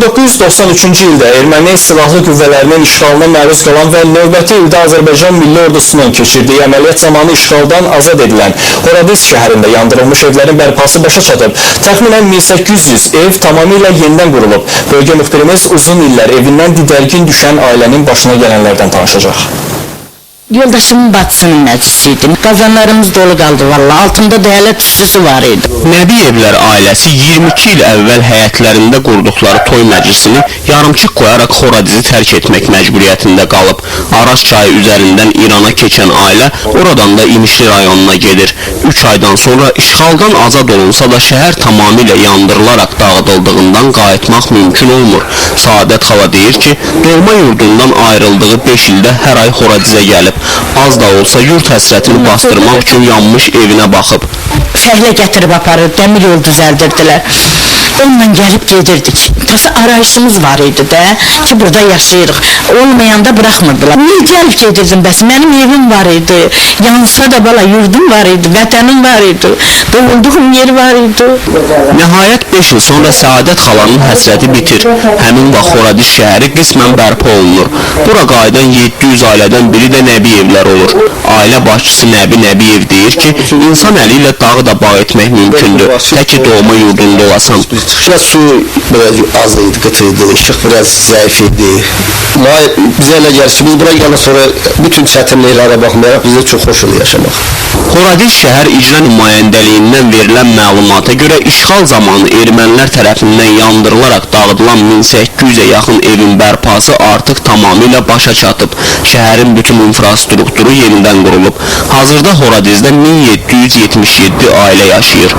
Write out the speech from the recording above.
1993-cü ildə erməni silahlı qüvvələrinin işğalına məruz qalan və növbəti ildə Azərbaycan Milli Ordusunun keçirdiyi əməliyyat zamanı işğaldan azad edilən Horadiz şəhərində yandırılmış evlərin bərpası başa çatıb. Təxminən 1800 ev tamamilə yenidən qurulub. Bölgə müxbirimiz uzun illər evindən didərgin düşən ailənin başına gələnlərdən danışacaq. Yoldaşımın bacısının məclisiydi. Qazanlarımız dolu qaldı valla. Altında dəyalə tüstüsü var idi. Nəbiyevlər ailəsi 22 il əvvəl həyətlərində qurduqları toy məclisini yarımçıq qoyaraq Horadizi tərk etmək məcburiyyətində qalıb. Araz çayı üzərindən İrana keçən ailə oradan da İmişli rayonuna gedir. 3 aydan sonra işğaldan azad olunsa da şəhər tamamilə yandırılaraq dağıdıldığından qayıtmaq mümkün olmur. Saadət xala deyir ki, doğma yurdundan ayrıldığı 5 ildə hər ay Horadizə gəlib. Az da olsa yurt həsrətini bastırmaq üçün yanmış evinə baxıb. Fəhlə gətirib aparır, dəmir yol düzəldirdilər. Onunla gəlib gedirdik. Tası arayışımız var idi də ki, burada yaşayırıq. Olmayanda bıraxmırdılar. Niyə gəlib gedirdim bəs? Mənim evim var idi. Yansa da bala yurdum var idi, vətənim var idi. Doğulduğum yer var idi. Nəhayət 5 il sonra Səadət xalanın həsrəti bitir. Həmin vaxt Horadiz şəhəri qismən bərpa olunur. Bura qayıdan 700 ailədən biri də Nəbiyevlər olur. Ailə başçısı Nəbi Nəbiyev deyir ki, insan əli ilə dağı da bağ etmək mümkündür. Təki doğma yurdunda olasan. Biraz su biraz az idi, qıtıydı, işıq biraz zəif idi. Bizə elə gəlir ki, biz bura gələ sonra bütün çətinliklərə baxmayaraq bizə çox xoş olur yaşamaq. Horadiz şəhər icra nümayəndəliyindən verilən məlumata görə işğal zamanı ermənilər tərəfindən yandırılaraq dağıdılan 1800-ə yaxın evin bərpası artıq tamamilə başa çatıb. Şəhərin bütün infrastrukturu yenidən qurulub. Hazırda Horadizdə 1777 ailə yaşayır.